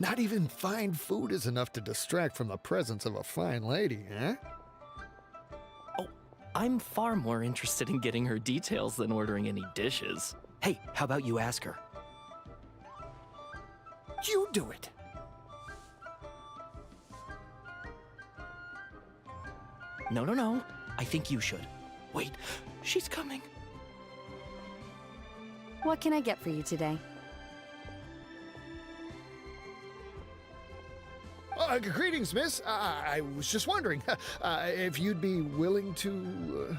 Not even fine food is enough to distract from the presence of a fine lady, eh? Oh, I'm far more interested in getting her details than ordering any dishes. Hey, how about you ask her? You do it! No. I think you should. Wait, she's coming. What can I get for you today? Greetings, miss. I was just wondering if you'd be willing to...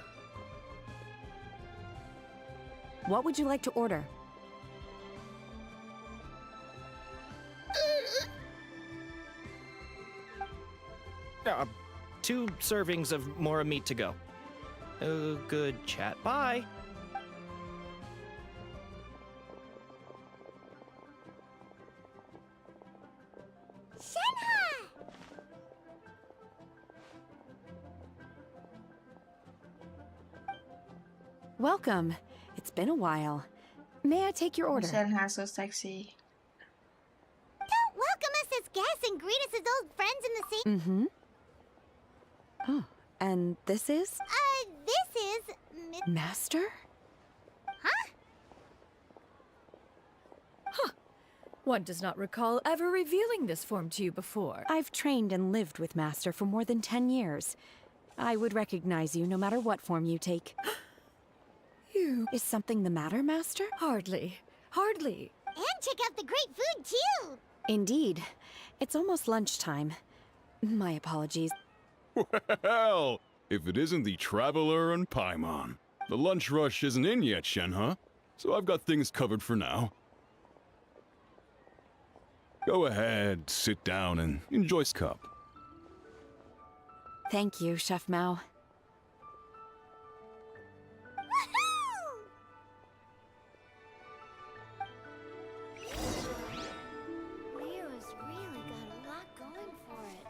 What would you like to order? Two servings of more meat to go. Oh, good chat. Bye. Welcome. It's been a while. May I take your order? Shenhe so sexy. Don't welcome us as guests and greet us as old friends in the same... Mm-hmm. Oh, and this is? This is... Master? Huh? One does not recall ever revealing this form to you before. I've trained and lived with Master for more than 10 years. I would recognize you no matter what form you take. You... Is something the matter, Master? Hardly. And check out the great food, too! Indeed. It's almost lunchtime. My apologies. Well, if it isn't the Traveler and Paimon. The lunch rush isn't in yet, Shenhe, so I've got things covered for now. Go ahead, sit down and enjoy this cup. Thank you, Chef Mao. Leo's really got a lot going for it.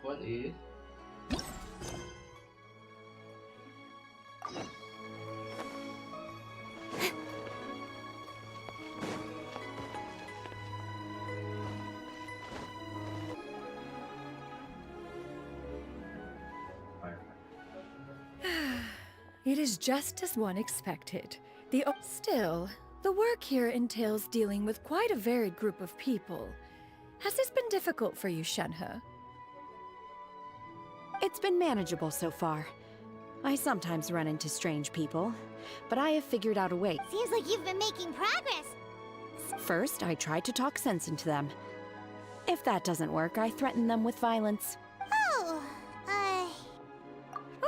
What is? It is just as one expected. Still, the work here entails dealing with quite a varied group of people. Has this been difficult for you, Shenhe? It's been manageable so far. I sometimes run into strange people, but I have figured out a way. Seems like you've been making progress. First, I try to talk sense into them. If that doesn't work, I threaten them with violence.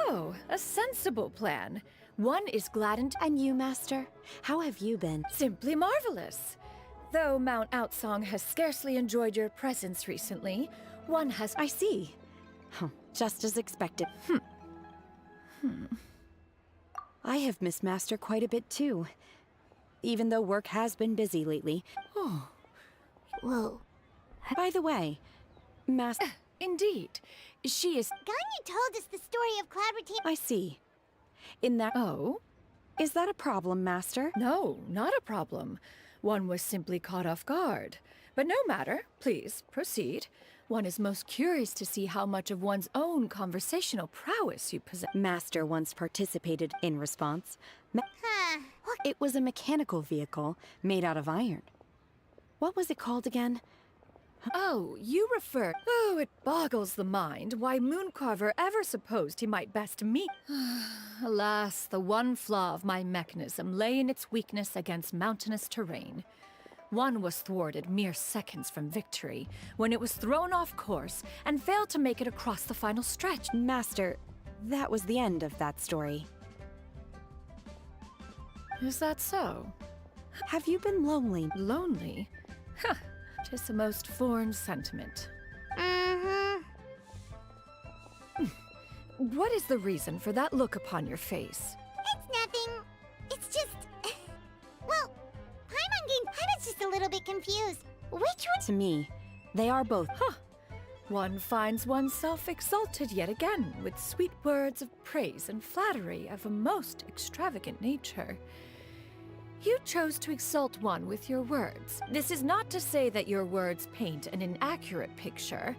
Oh, a sensible plan. One is glad And you, Master? How have you been? simply marvelous. Though Mount Outsong has scarcely enjoyed your presence recently, one has... I see. Just as expected. I have missed Master quite a bit too. Even though work has been busy lately. Oh, Whoa. By the way, Master... indeed. She is... Ganyu told us the story of Cloud Routine. I see. In that... Oh? Is that a problem, Master? No, not a problem. One was simply caught off guard. But no matter. Please, proceed. One is most curious to see how much of one's own conversational prowess you possess. Master once participated in response. Huh. It was a mechanical vehicle made out of iron. What was it called again? Oh, you refer... Oh, it boggles the mind why Mooncarver ever supposed he might best meet... Alas, the one flaw of my mechanism lay in its weakness against mountainous terrain. One was thwarted mere seconds from victory, when it was thrown off course and failed to make it across the final stretch. Master, that was the end of that story. Is that so? Have you been lonely? Lonely? Huh, 'tis a most foreign sentiment. What is the reason for that look upon your face? It's nothing. It's just... well, I was just a little bit confused. Which one? To me, they are both. Huh. One finds oneself exalted yet again with sweet words of praise and flattery of a most extravagant nature. You chose to exalt one with your words. This is not to say that your words paint an inaccurate picture.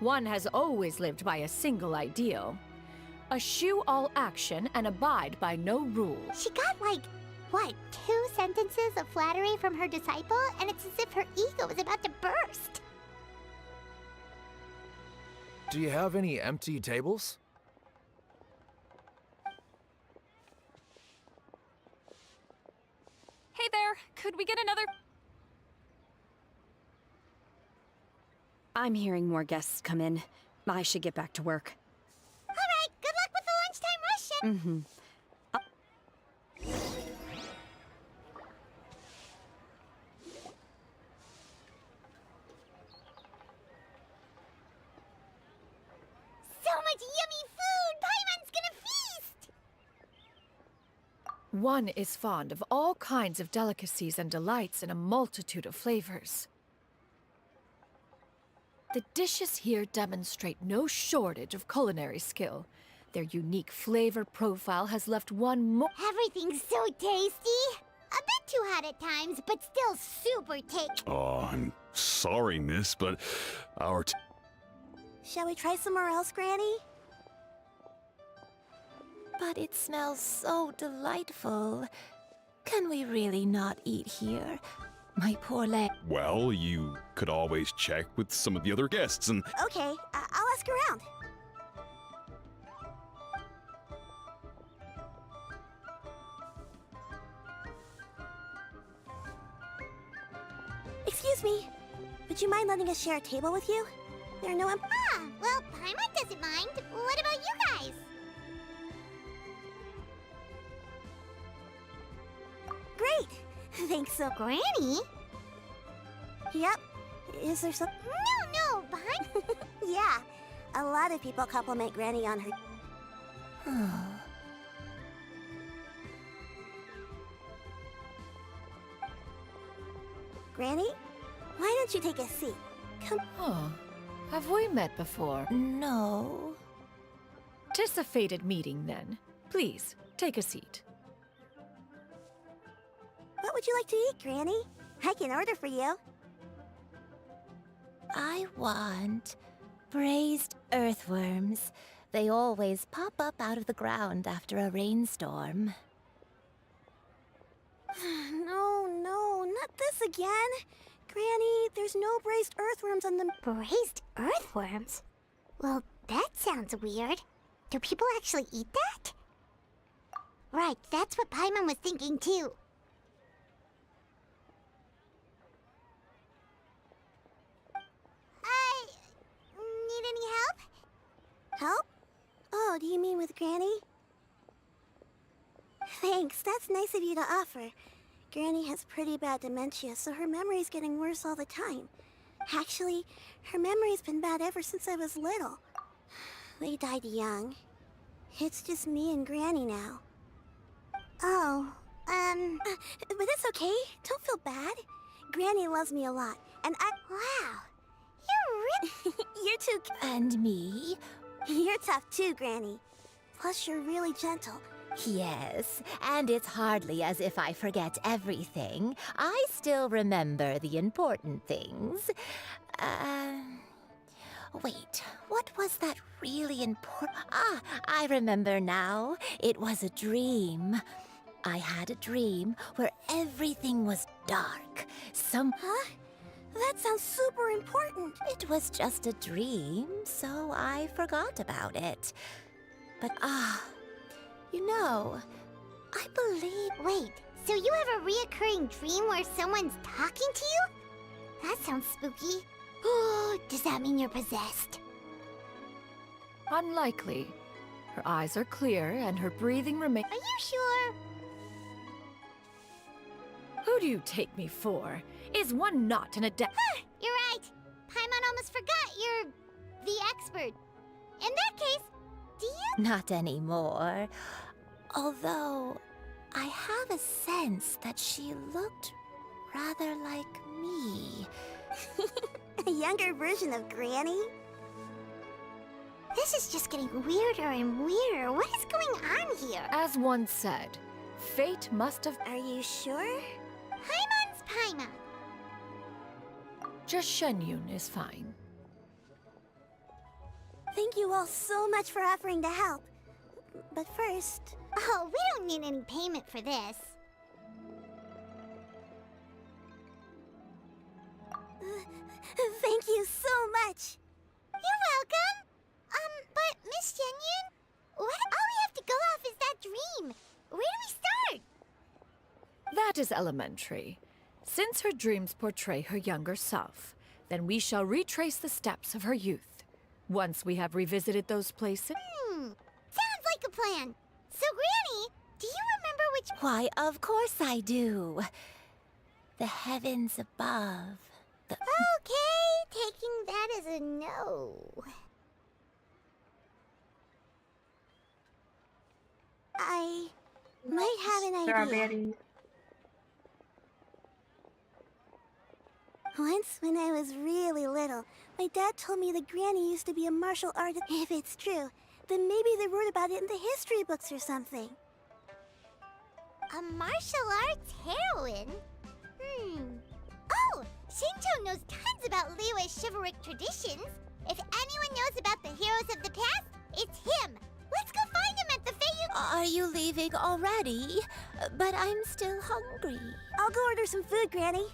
One has always lived by a single ideal. Eschew all action and abide by no rule. She got like, what, 2 sentences of flattery from her disciple, and it's as if her ego was about to burst. Do you have any empty tables? Hey there, could we get another? I'm hearing more guests come in. I should get back to work. All right, good luck with the lunchtime rush, Shen. So much yummy food! Paimon's gonna feast! One is fond of all kinds of delicacies and delights in a multitude of flavors. The dishes here demonstrate no shortage of culinary skill. Their unique flavor profile has left one more. Everything's so tasty! A bit too hot at times, but still super tasty. Oh, I'm sorry, miss, but our Shall we try somewhere else, Granny? But it smells so delightful. Can we really not eat here? My poor leg. Well, you could always check with some of the other guests and... Okay, I'll ask around. Excuse me. Would you mind letting us share a table with you? There are no well, Paimon doesn't mind. What about you guys? Great. Thanks so... Granny? Yep. Is there some... No, behind... yeah. A lot of people compliment Granny on her... Granny? Why don't you take a seat? Come... Huh. Have we met before? No. 'Tis a fated meeting, then. Please, take a seat. What would you like to eat, Granny? I can order for you. I want braised earthworms. They always pop up out of the ground after a rainstorm. No, not this again. Granny, there's no braised earthworms on the... Braised earthworms? Well, that sounds weird. Do people actually eat that? Right, that's what Paimon was thinking too. Need any help? Help? Oh, do you mean with Granny? Thanks, that's nice of you to offer. Granny has pretty bad dementia, so her memory's getting worse all the time. Actually, her memory's been bad ever since I was little. They died young. It's just me and Granny now. Oh, but it's okay. Don't feel bad. Granny loves me a lot, and Wow, you're you're too... And me? You're tough too, Granny. Plus, you're really gentle. Yes, and it's hardly as if I forget everything. I still remember the important things. Wait, what was that really important? Ah, I remember now. It was a dream. I had a dream where everything was dark. Huh? That sounds super important. It was just a dream, so I forgot about it. But you know, I believe... Wait, so you have a reoccurring dream where someone's talking to you? That sounds spooky. Oh, does that mean you're possessed? Unlikely. Her eyes are clear and her breathing remains... Are you sure? Who do you take me for? Is one not an adept? You're right. Paimon almost forgot you're the expert. In that case, do you Not anymore. Although, I have a sense that she looked rather like me. A younger version of Granny? This is just getting weirder and weirder. What is going on here? As one said, fate must have... Are you sure? Paimon's Paimon. Just Shenyun is fine. Thank you all so much for offering to help. But first... Oh, we don't need any payment for this. Thank you so much. You're welcome. But Miss Shenyun, all we have to go off is that dream. Where do we start? That is elementary. Since her dreams portray her younger self, then we shall retrace the steps of her youth. Once we have revisited those places... Sounds like a plan. So, Granny, do you remember which... Why, of course I do. The heavens above. Okay, taking that as a no. I might have an idea. Once, when I was really little, my dad told me that Granny used to be a martial artist. If it's true, then maybe they wrote about it in the history books or something. A martial arts heroine? Oh, Shinto knows tons about Liyue's chivalric traditions. If anyone knows about the heroes of the past, it's him. Let's go find him at the Feiyu... Are you leaving already? But I'm still hungry. I'll go order some food, Granny.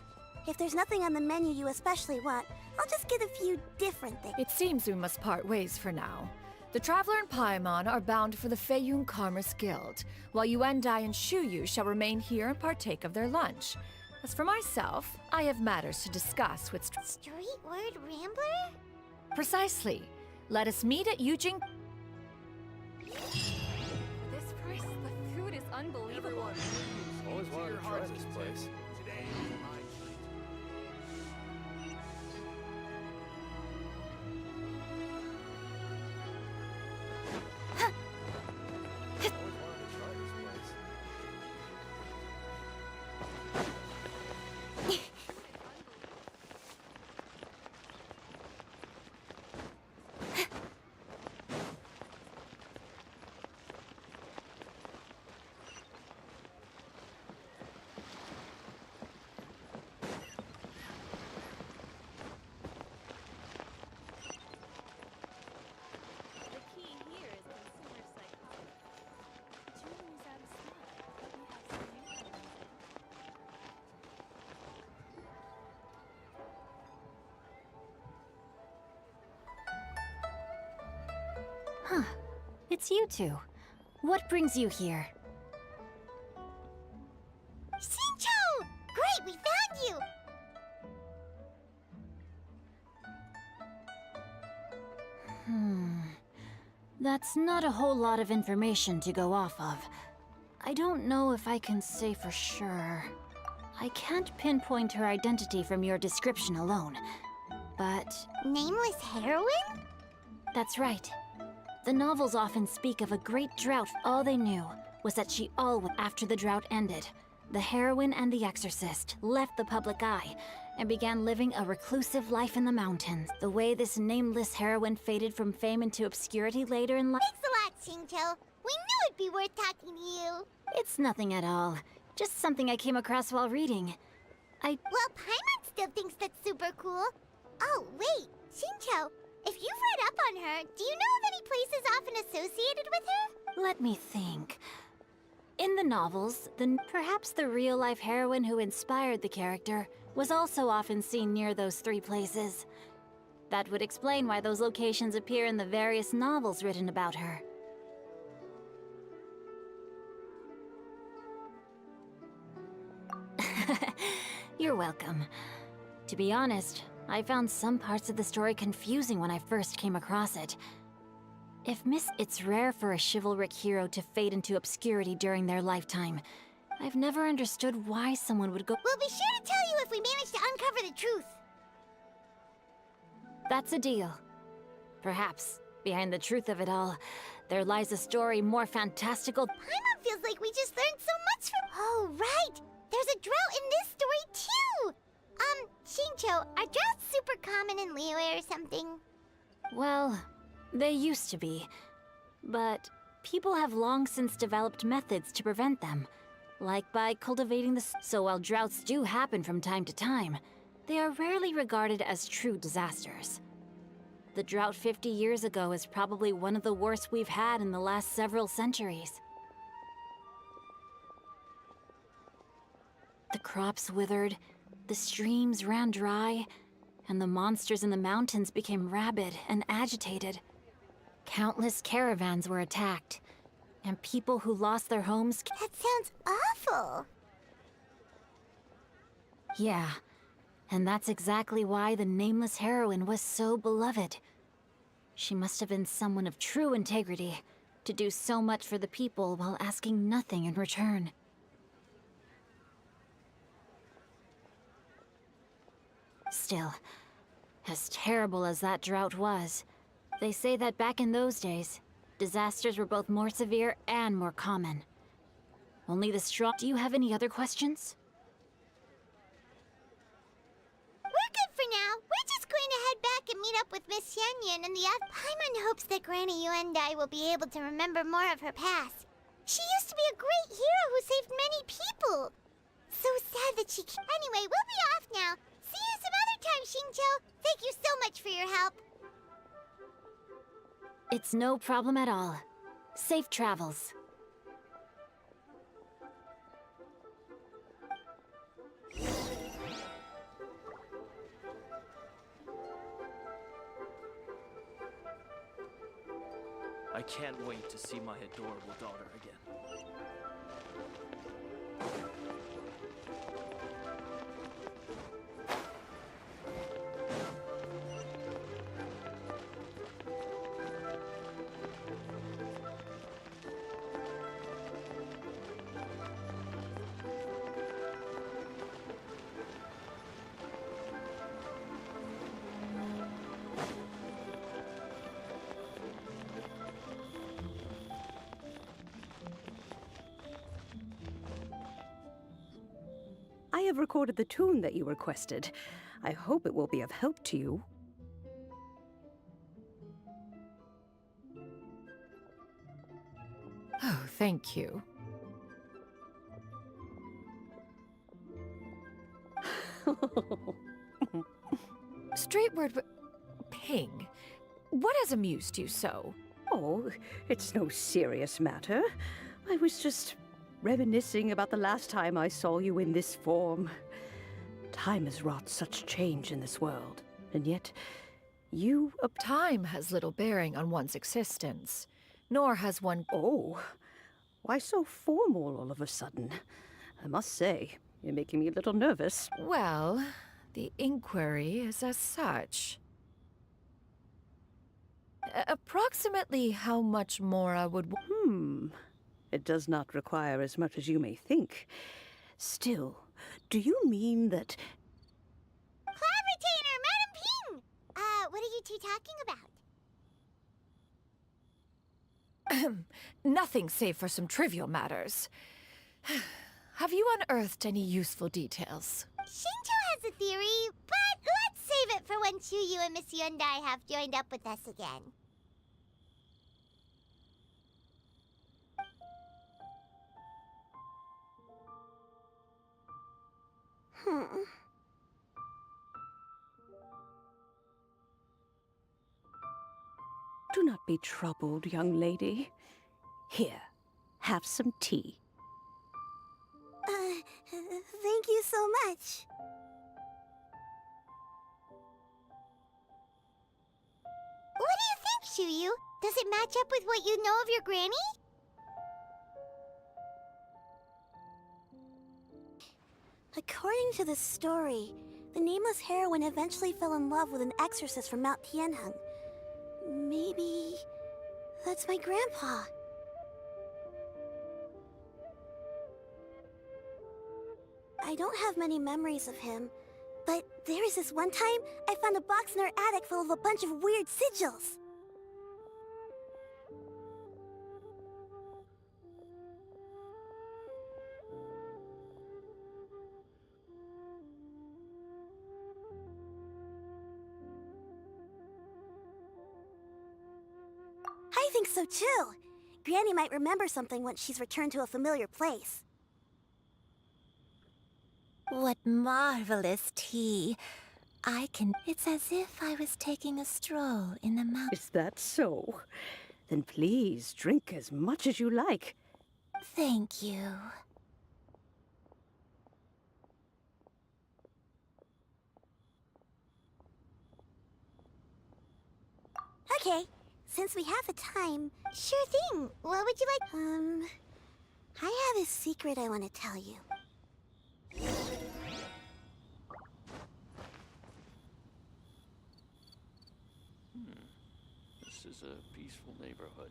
If there's nothing on the menu you especially want, I'll just get a few different things. It seems we must part ways for now. The Traveler and Paimon are bound for the Feiyun Commerce Guild, while Yuendai and Shuyu shall remain here and partake of their lunch. As for myself, I have matters to discuss with... Street word rambler? Precisely. Let us meet at Yujing... This price, the food is unbelievable. Always wanted to try this place. Huh. It's you two. What brings you here? Shincho! Great, we found you! That's not a whole lot of information to go off of. I don't know if I can say for sure. I can't pinpoint her identity from your description alone, but... Nameless heroine? That's right. The novels often speak of a great drought. All they knew was that she after the drought ended, the heroine and the exorcist left the public eye and began living a reclusive life in the mountains. The way this nameless heroine faded from fame into obscurity later in life... Thanks a lot, Shincho. We knew it'd be worth talking to you. It's nothing at all. Just something I came across while reading. Well, Paimon still thinks that's super cool. Oh, wait. Shincho, if you've read up on her, do you know of any places often associated with her? Let me think. In the novels, perhaps the real-life heroine who inspired the character was also often seen near those three places. That would explain why those locations appear in the various novels written about her. You're welcome. To be honest, I found some parts of the story confusing when I first came across it. It's rare for a chivalric hero to fade into obscurity during their lifetime. I've never understood why someone would go— We'll be sure to tell you if we manage to uncover the truth. That's a deal. Perhaps. Behind the truth of it all, there lies a story more fantastical. Paimon feels like we just learned so much from— Oh, right! There's a drought in this story, too! Shincho, are droughts super common in Liyue or something? Well, they used to be. But people have long since developed methods to prevent them. Like by cultivating so while droughts do happen from time to time, they are rarely regarded as true disasters. The drought 50 years ago is probably one of the worst we've had in the last several centuries. The crops withered, the streams ran dry, and the monsters in the mountains became rabid and agitated. Countless caravans were attacked, and people who lost their homes— That sounds awful! Yeah, and that's exactly why the nameless heroine was so beloved. She must have been someone of true integrity, to do so much for the people while asking nothing in return. Still, as terrible as that drought was, they say that back in those days, disasters were both more severe and more common. Only the strong— Do you have any other questions? We're good for now. We're just going to head back and meet up with Miss Yanyan and the other— Paimon hopes that Granny Yuendai will be able to remember more of her past. She used to be a great hero who saved many people. So sad that she— Anyway, we'll be off now. See you some other time, Xingqiu. Thank you so much for your help. It's no problem at all. Safe travels. I can't wait to see my adorable daughter again. I have recorded the tune that you requested. I hope it will be of help to you. Oh, thank you. Straight word, Ping. What has amused you so? Oh, it's no serious matter. I was just reminiscing about the last time I saw you in this form. Time has wrought such change in this world, and yet you— Time has little bearing on one's existence, nor has one— Oh, why so formal all of a sudden? I must say, you're making me a little nervous. Well, the inquiry is as such. Approximately how much more I would— It does not require as much as you may think. Still, do you mean that— Cloud Retainer, Madam Ping! What are you two talking about? Nothing save for some trivial matters. Have you unearthed any useful details? Shinto has a theory, but let's save it for when Chuyu and Miss Yuendai have joined up with us again. Do not be troubled, young lady. Here, have some tea. Thank you so much. What do you think, Chuyu? Does it match up with what you know of your granny? According to the story, the nameless heroine eventually fell in love with an exorcist from Mount Tianheng. Maybe that's my grandpa. I don't have many memories of him, but there was this one time I found a box in our attic full of a bunch of weird sigils. think so too. Granny might remember something once she's returned to a familiar place. What marvelous tea. It's as if I was taking a stroll in the mountains. Is that so? Then please drink as much as you like. Thank you. Okay, since we have the time... Sure thing. What would you like? I have a secret I want to tell you. This is a peaceful neighborhood.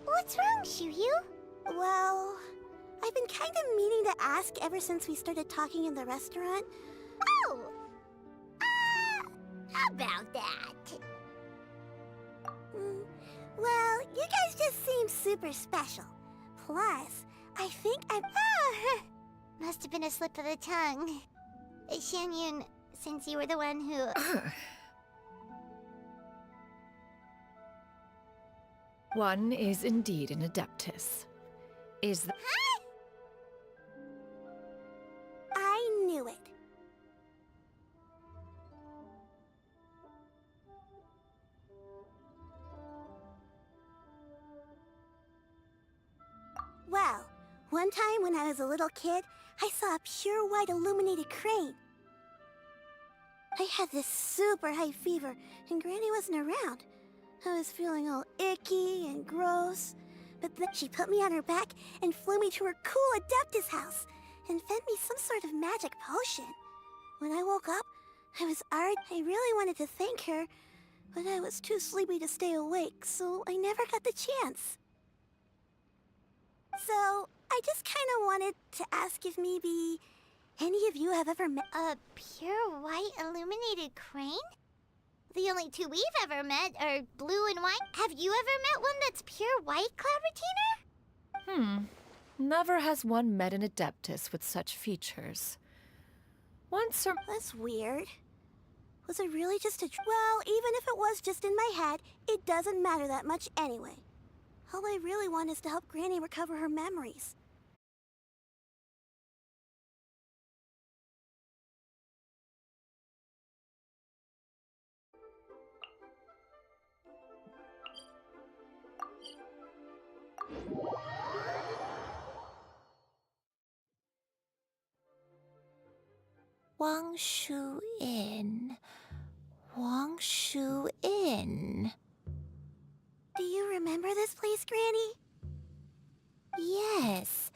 What's wrong, Shiryu? Well, I've been kind of meaning to ask ever since we started talking in the restaurant. Oh! How about that? Well, you guys just seem super special. Plus, I think must have been a slip of the tongue. Shan-yun, since you were the one who... One is indeed an adeptus. Is the... Huh? I knew it. Well, one time when I was a little kid, I saw a pure white illuminated crane. I had this super high fever, and Granny wasn't around. I was feeling all icky and gross, but then she put me on her back and flew me to her cool Adeptus house and fed me some sort of magic potion. When I woke up, I really wanted to thank her, but I was too sleepy to stay awake, so I never got the chance. So, I just kind of wanted to ask if maybe any of you have ever met a pure white illuminated crane? The only two we've ever met are blue and white. Have you ever met one that's pure white, Cloud Retainer? Never has one met an adeptus with such features. Once or... That's weird. Was it really just a... Well, even if it was just in my head, it doesn't matter that much anyway. All I really want is to help Granny recover her memories. Wangshu Inn. Wangshu Inn. Do you remember this place, Granny? Yes.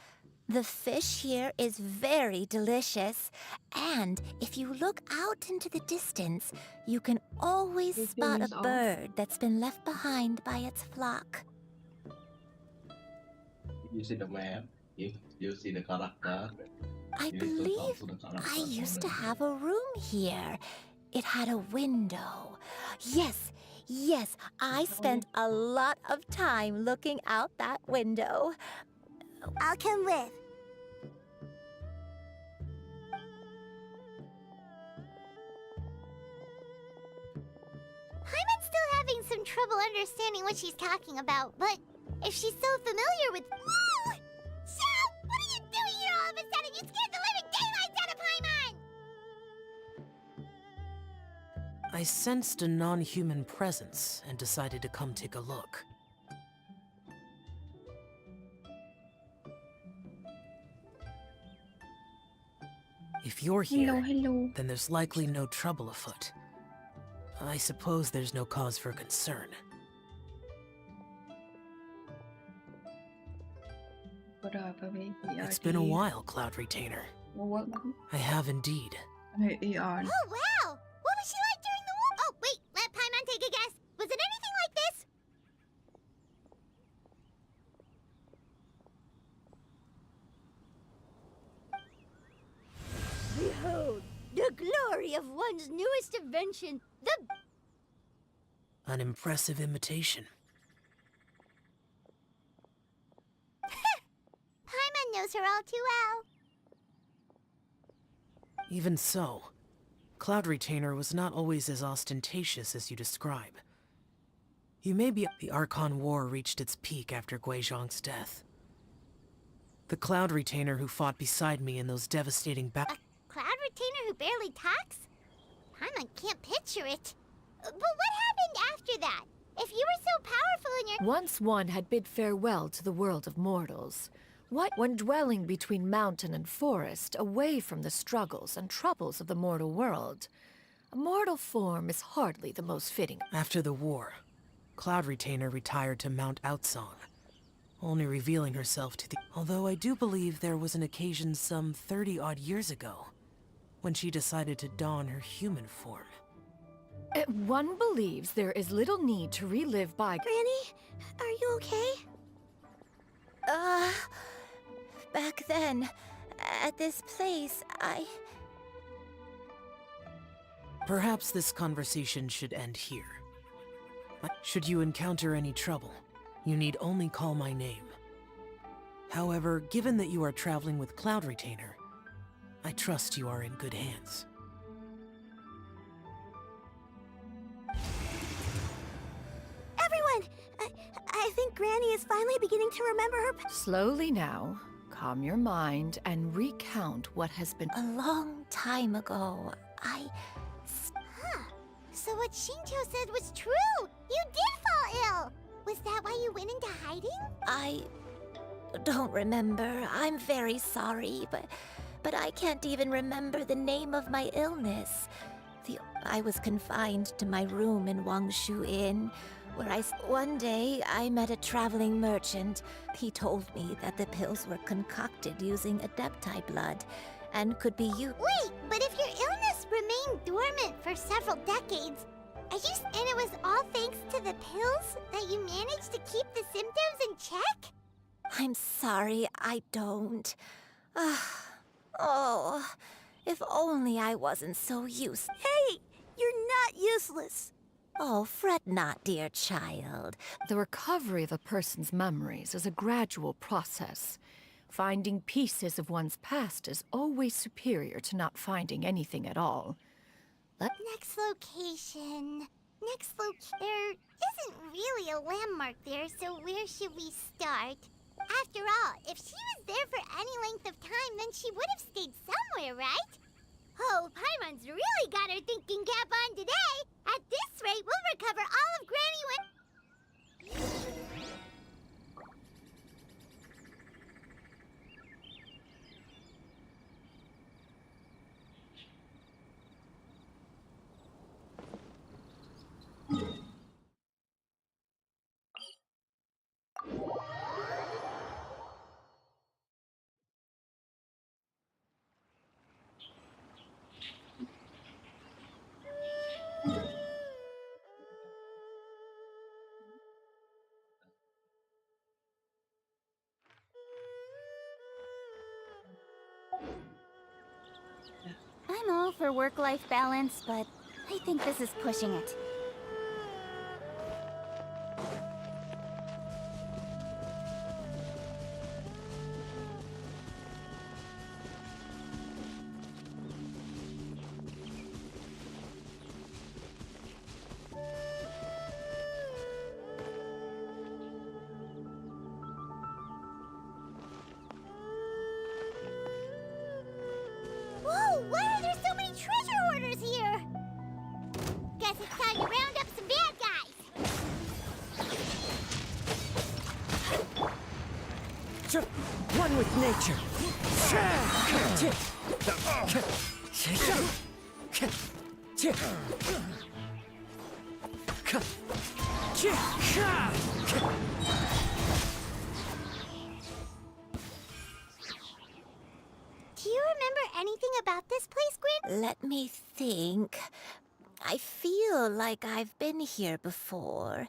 The fish here is very delicious. And if you look out into the distance, you can always spot a bird that's been left behind by its flock. You see the map, you see the character. I believe I used to have a room here. It had a window. Yes, I spent a lot of time looking out that window. I'll come with. Paimon's still having some trouble understanding what she's talking about, but if she's so familiar with... Whoa! Shao! What are you doing here all of a sudden? You scared the living daylights out of Paimon! I sensed a non-human presence and decided to come take a look. If you're here, then there's likely no trouble afoot. I suppose there's no cause for concern. It's been a while, Cloud Retainer. I have indeed. Oh, wow! What was she like during the war? Oh, wait, let Paimon take a guess. Was it anything like this? worthy of one's newest invention, the... An impressive imitation. Paimon knows her all too well. Even so, Cloud Retainer was not always as ostentatious as you describe. You may be... The Archon War reached its peak after Guizhong's death. The Cloud Retainer who fought beside me in those devastating battles... A Cloud Retainer who barely talks? Paimon can't picture it. But what happened after that? If you were so powerful in your... Once one had bid farewell to the world of mortals, when dwelling between mountain and forest, away from the struggles and troubles of the mortal world, a mortal form is hardly the most fitting. After the war, Cloud Retainer retired to Mount Outsong, only revealing herself to the... Although I do believe there was an occasion some 30-odd years ago, when she decided to don her human form. One believes there is little need to relive by... Granny, are you okay? Back then, at this place, Perhaps this conversation should end here. Should you encounter any trouble, you need only call my name. However, given that you are traveling with Cloud Retainer, I trust you are in good hands. Everyone! I think Granny is finally beginning to remember her... Slowly now, calm your mind and recount what has been... A long time ago, Huh. So what Shinto said was true! You did fall ill! Was that why you went into hiding? I don't remember. I'm very sorry, but I can't even remember the name of my illness. I was confined to my room in Wangshu Inn, where one day I met a traveling merchant. He told me that the pills were concocted using Adepti blood and could be used. Wait, but if your illness remained dormant for several decades, and it was all thanks to the pills that you managed to keep the symptoms in check? I'm sorry, I don't. Oh, if only I wasn't so useless. Hey, you're not useless. Oh, fret not, dear child. The recovery of a person's memories is a gradual process. Finding pieces of one's past is always superior to not finding anything at all. Next location. There isn't really a landmark there, so where should we start? After all, if she was there for any length of time, then she would have stayed somewhere, right? Oh, Paimon's really got her thinking cap on today! At this rate, we'll recover all of Granny I'm all for work-life balance, but I think this is pushing it. Whoa, why are there so many treasure hoarders here? Guess it's time to round up some bad guys. One with nature. Do you remember anything about this place, Gwen? Let me think. I feel like I've been here before.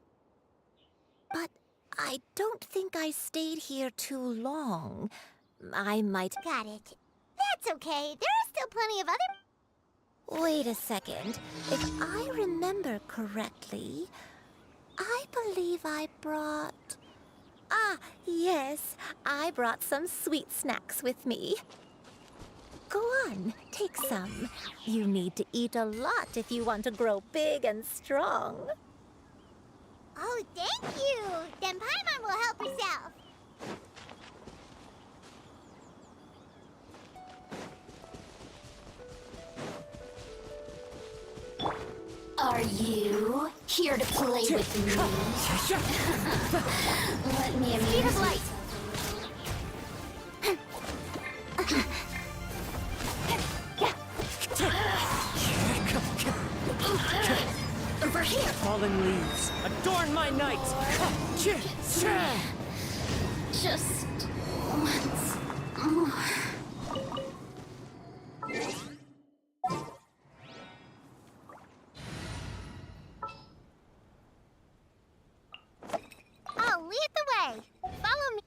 But I don't think I stayed here too long. I might... Got it. That's okay. There are still plenty of other... Wait a second. If I remember correctly, I believe I brought... Ah, yes. I brought some sweet snacks with me. Go on, take some. You need to eat a lot if you want to grow big and strong. Oh, thank you! Then Paimon will help herself. Are you here to play with me? Let me Speed of light! Over here! Fallen leaves, adorn my night! Just once more. I'll lead the way. Follow me.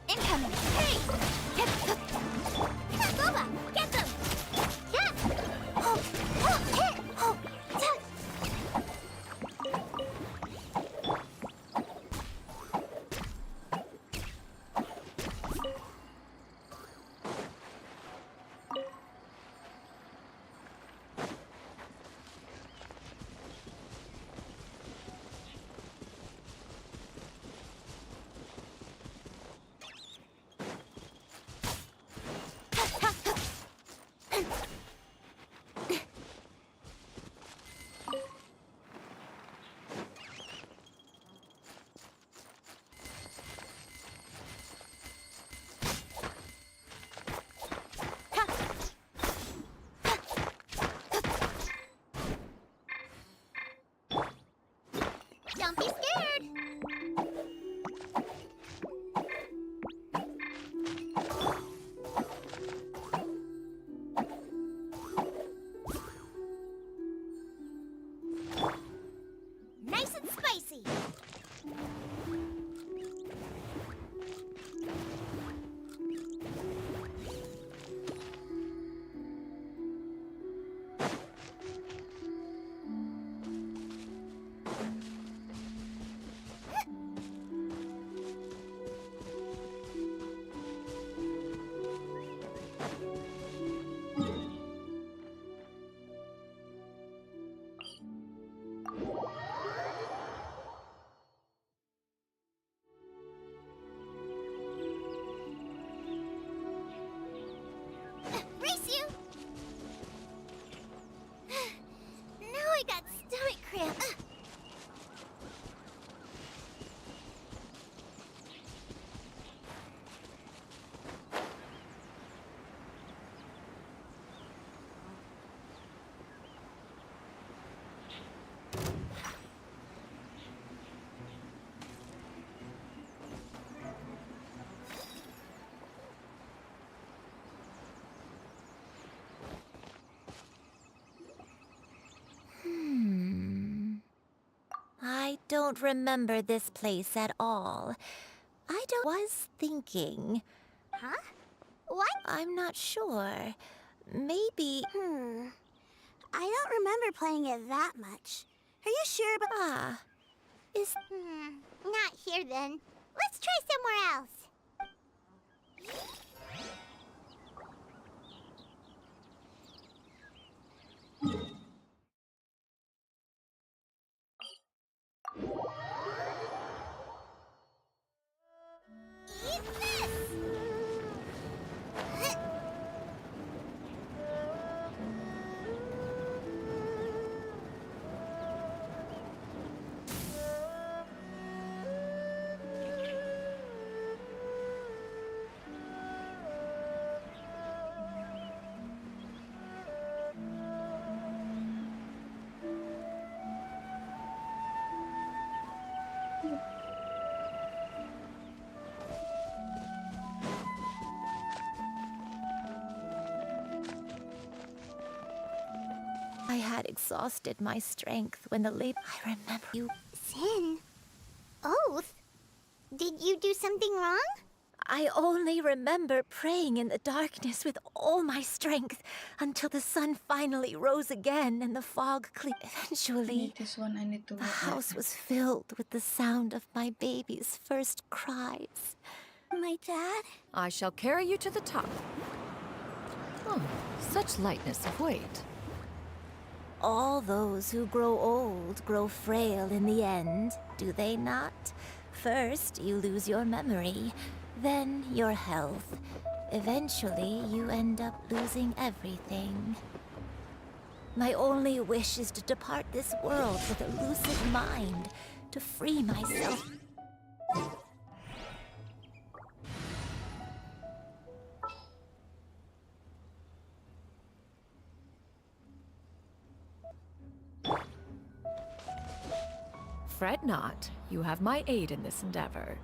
Incoming. Hey! Boba, get them! Yeah! Oh, hit! Oh, touch! Don't be scared! Nice and spicy! Race you! Now I got stomach cramp. I don't remember this place at all. Was thinking. Huh? What? I'm not sure. Maybe... I don't remember playing it that much. Are you sure about... Ah. Is... Not here then. Let's try somewhere else. Eat this! had exhausted my strength when the late I remember you. Sin? Oath? Did you do something wrong? I only remember praying in the darkness with all my strength until the sun finally rose again and the fog cleared. Eventually, the house was filled with the sound of my baby's first cries. My dad? I shall carry you to the top. Oh, such lightness of weight. All those who grow old grow frail in the end, do they not? First, you lose your memory, then your health. Eventually, you end up losing everything. My only wish is to depart this world with a lucid mind, to free myself. Fret not. You have my aid in this endeavor.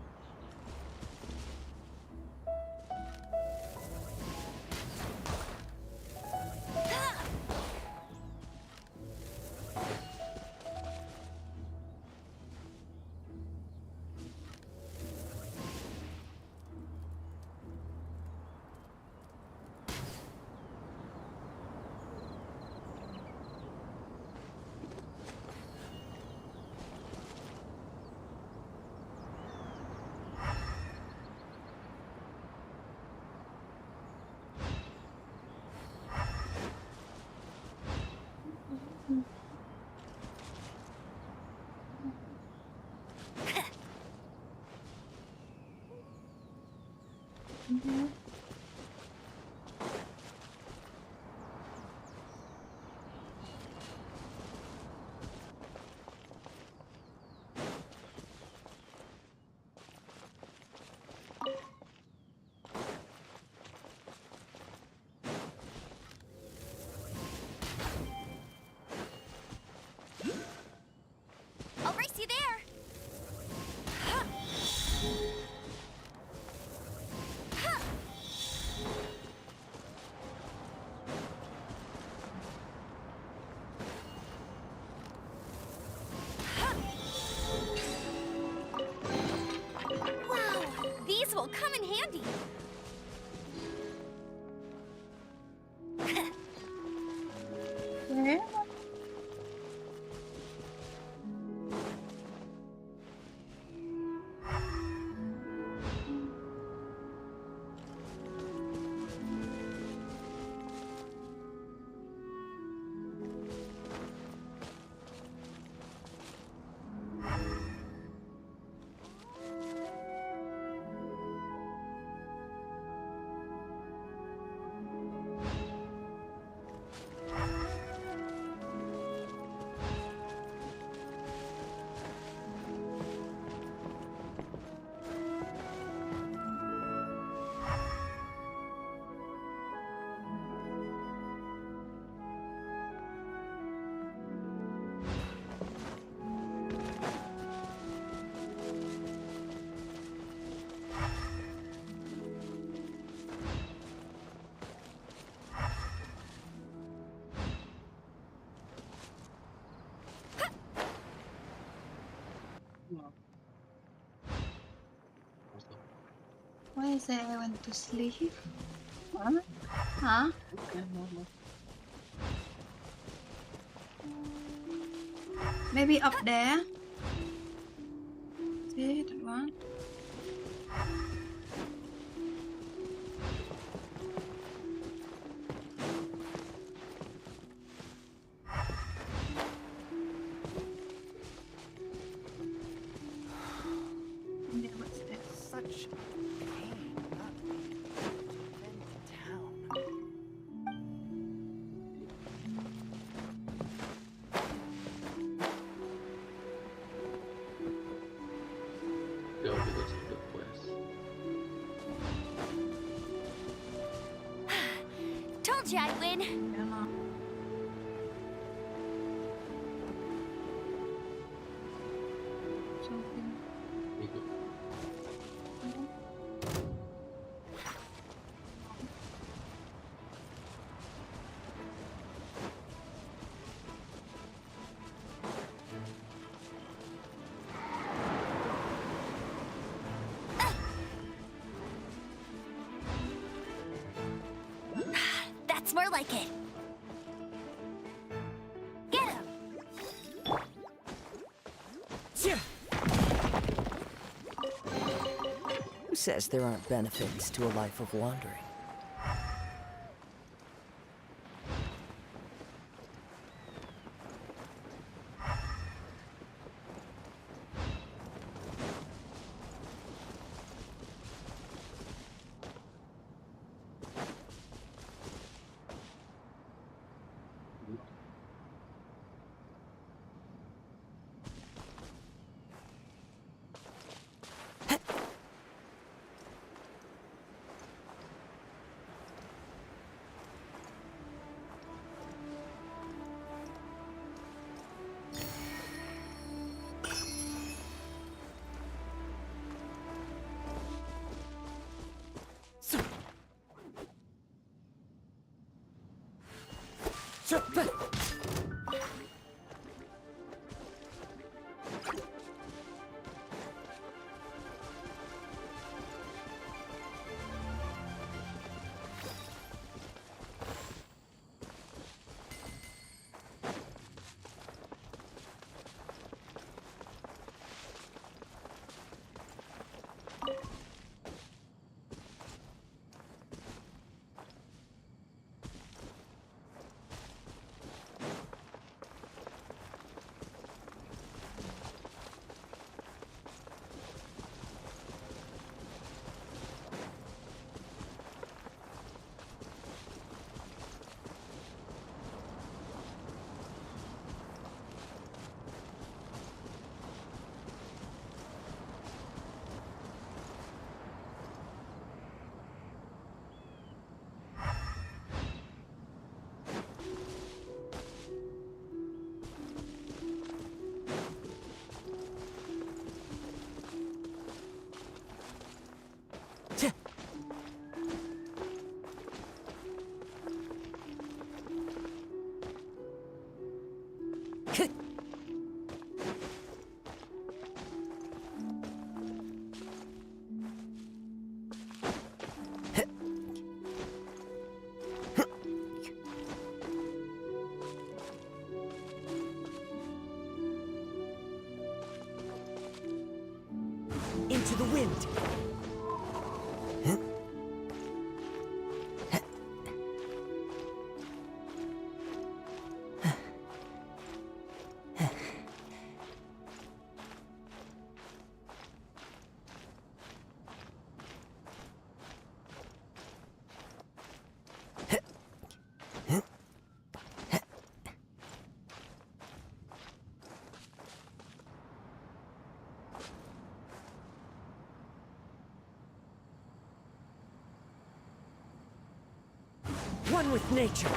I'll race you there. Wow, these will come in handy. Why is it I went to sleep? Huh? Huh? Maybe up there? See that one? Yeah, what's this? Such pain. Not been to town. Go because of the quest. Told you I'd win. more like it. Get him! Who says there aren't benefits to a life of wandering? Into the wind. One with nature.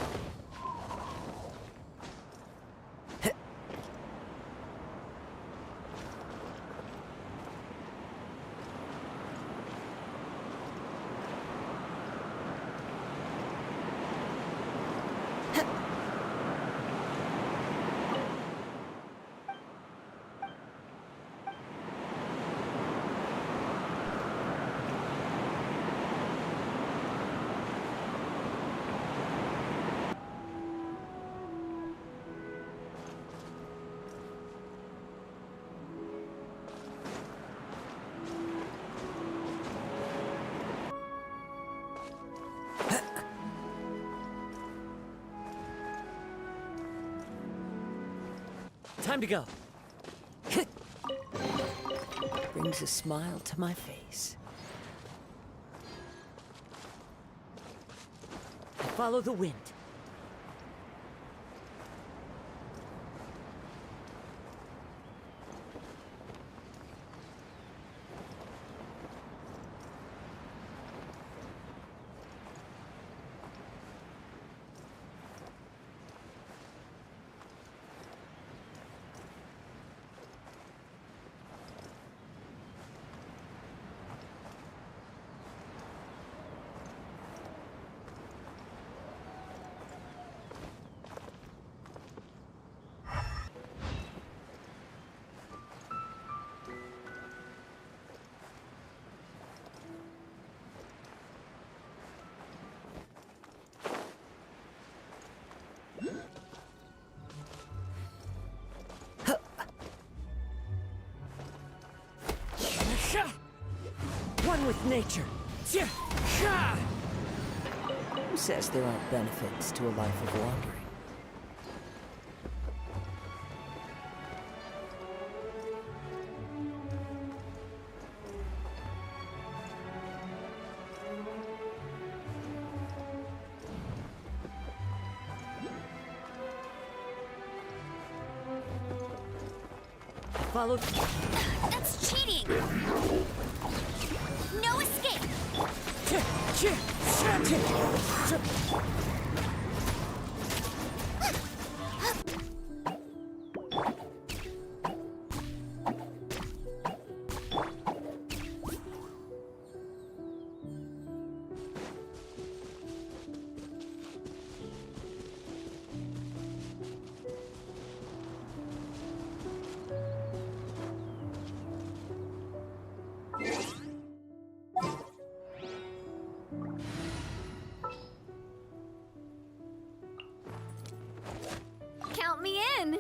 Time to go. Brings a smile to my face. I follow the wind. One with nature. Who says there aren't benefits to a life of wandering? Follow. That's cheating! No escape! Count me in!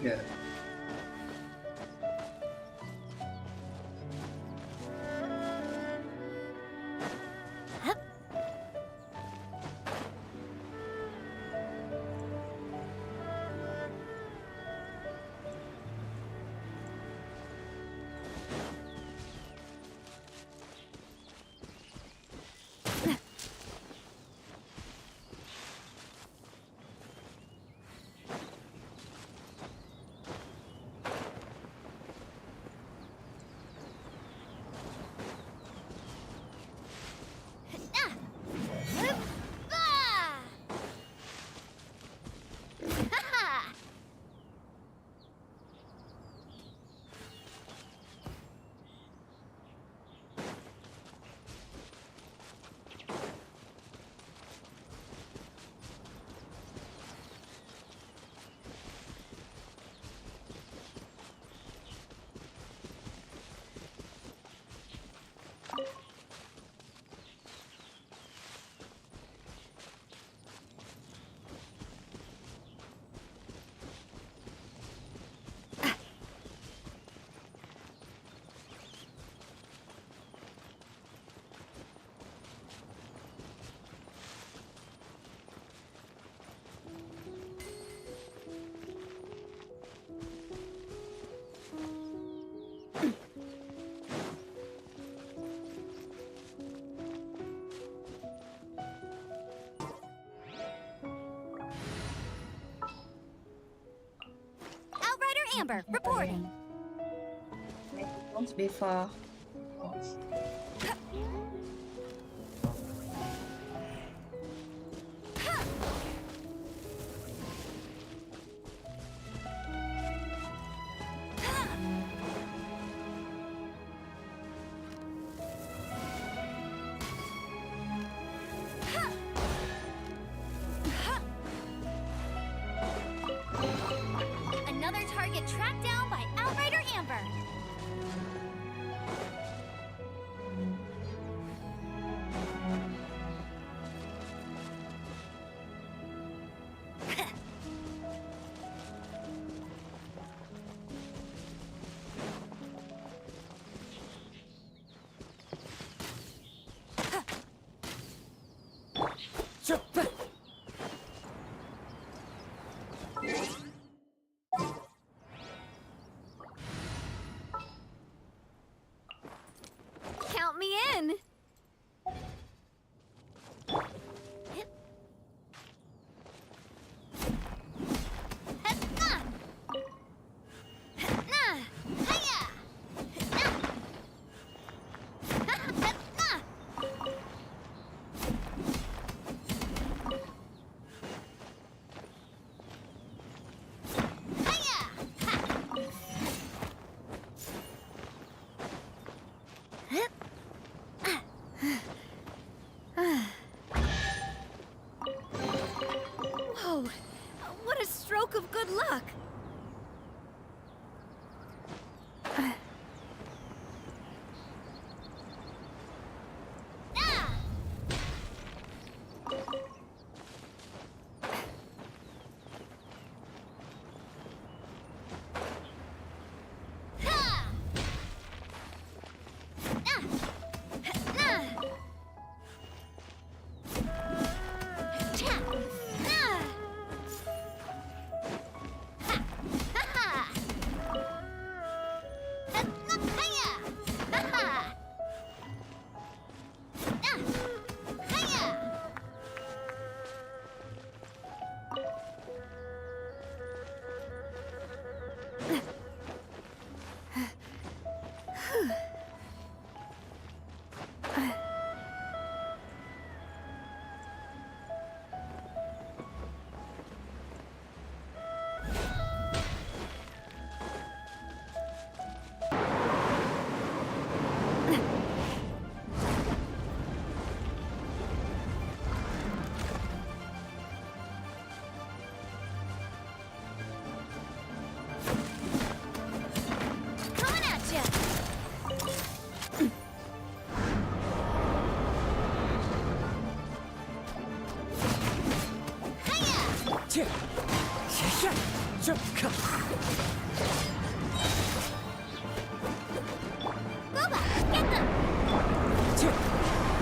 Yeah. Amber, reporting. Don't be far. Another target tracked down by Outrider Amber. Count me in.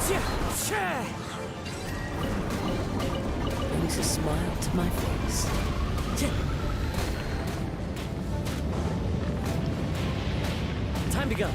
Brings a smile to my face. Time to go.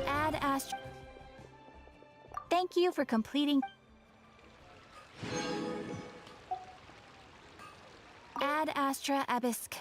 Ad Astra. Thank you for completing. Ad Astra Abisk.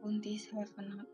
Bounties have an